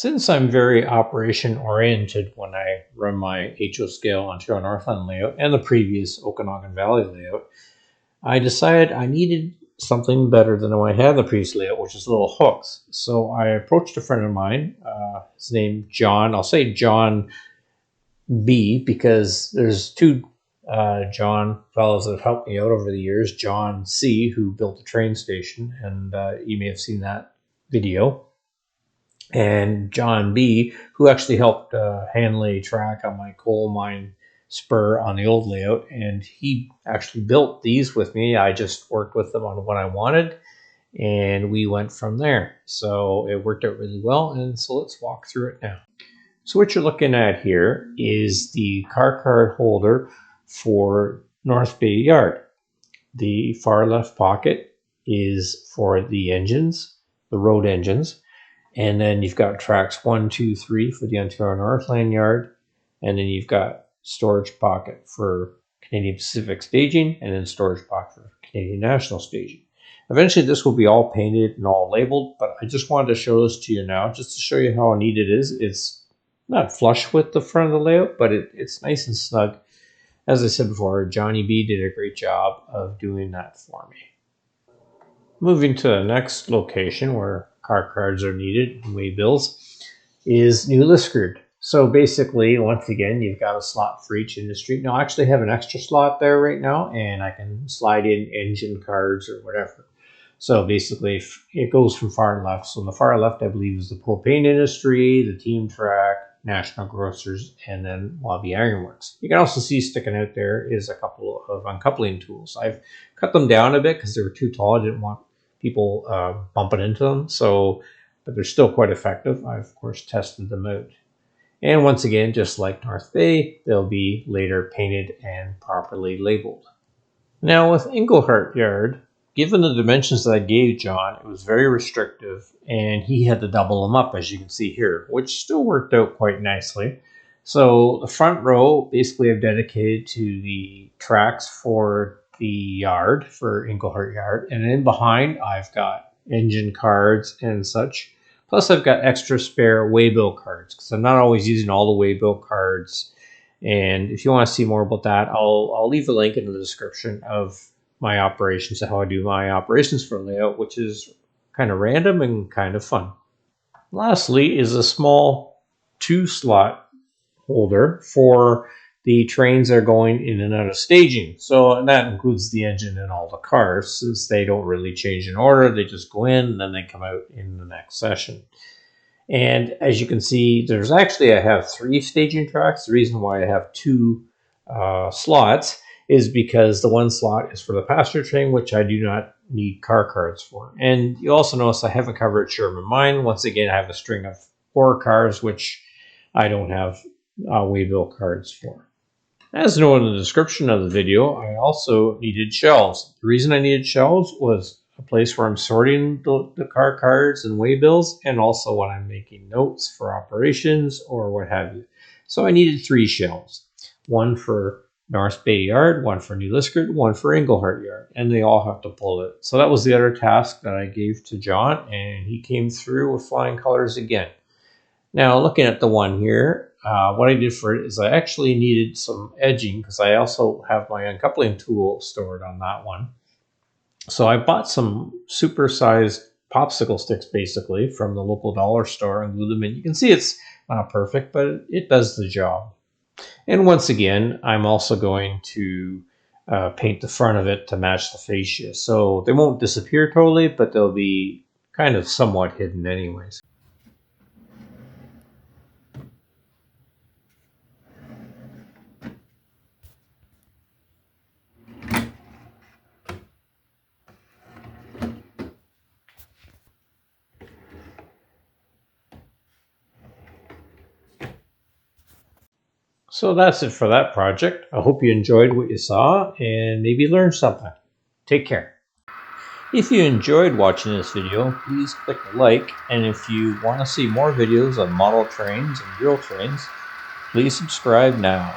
Since I'm very operation oriented when I run my HO scale Ontario Northland layout and the previous Okanagan Valley layout, I decided I needed something better than what I had in the previous layout, which is little hooks. So I approached a friend of mine, his name John. I'll say John B because there's two John fellows that have helped me out over the years. John C, who built the train station, and you may have seen that video. And John B, who actually helped hand lay track on my coal mine spur on the old layout, and he actually built these with me. I just worked with them on what I wanted, and we went from there. So it worked out really well, and so let's walk through it now. So what you're looking at here is the car card holder for North Bay Yard. The far left pocket is for the engines, the road engines. And then you've got tracks 1, 2, 3 for the Ontario Northland Yard. And then you've got storage pocket for Canadian Pacific staging, and then storage pocket for Canadian National staging. Eventually this will be all painted and all labeled, but I just wanted to show this to you now, just to show you how neat it is. It's not flush with the front of the layout, but it's nice and snug. As I said before, Johnny B did a great job of doing that for me. Moving to the next location where car cards are needed and waybills is New Liskeard. So basically, once again, you've got a slot for each industry. Now, I actually have an extra slot there right now, and I can slide in engine cards or whatever. So basically, it goes from far and left. So the far left, I believe, is the propane industry, the team track, National Grocers, and then Wabi Ironworks. You can also see sticking out there is a couple of uncoupling tools. I've cut them down a bit because they were too tall. I didn't want people bumping into them. But they're still quite effective. I've, of course, tested them out. And once again, just like North Bay, they'll be later painted and properly labeled. Now with Englehart Yard, given the dimensions that I gave John, it was very restrictive, and he had to double them up, as you can see here, which still worked out quite nicely. So the front row, basically I've dedicated to the tracks for the yard, for Englehart Yard, and in behind I've got engine cards and such. Plus I've got extra spare waybill cards, because I'm not always using all the waybill cards. And if you want to see more about that, I'll leave a link in the description of my operations, how I do my operations for layout, which is kind of random and kind of fun. Lastly is a small 2-slot holder for the trains that are going in and out of staging. And that includes the engine and all the cars, since they don't really change in order. They just go in and then they come out in the next session. And as you can see, I have 3 staging tracks. The reason why I have 2 slots is because the one slot is for the passenger train, which I do not need car cards for. And you also notice I haven't covered Sherman Mine. Once again, I have a string of 4 cars, which I don't have waybill cards for. As noted in the description of the video, I also needed shelves. The reason I needed shelves was a place where I'm sorting the car cards and waybills, and also when I'm making notes for operations or what have you. So I needed 3 shelves. One for North Bay Yard, one for New Liskeard, one for Englehart Yard, and they all have to pull it. So that was the other task that I gave to John, and he came through with flying colors again. Now, looking at the one here, what I did for it is I actually needed some edging, because I also have my uncoupling tool stored on that one. So I bought some super-sized popsicle sticks, basically, from the local dollar store and glued them in. You can see it's not perfect, but it does the job. And once again, I'm also going to paint the front of it to match the fascia. So they won't disappear totally, but they'll be kind of somewhat hidden anyways. So that's it for that project. I hope you enjoyed what you saw and maybe learned something. Take care. If you enjoyed watching this video, please click like, and if you want to see more videos on model trains and real trains, please subscribe now.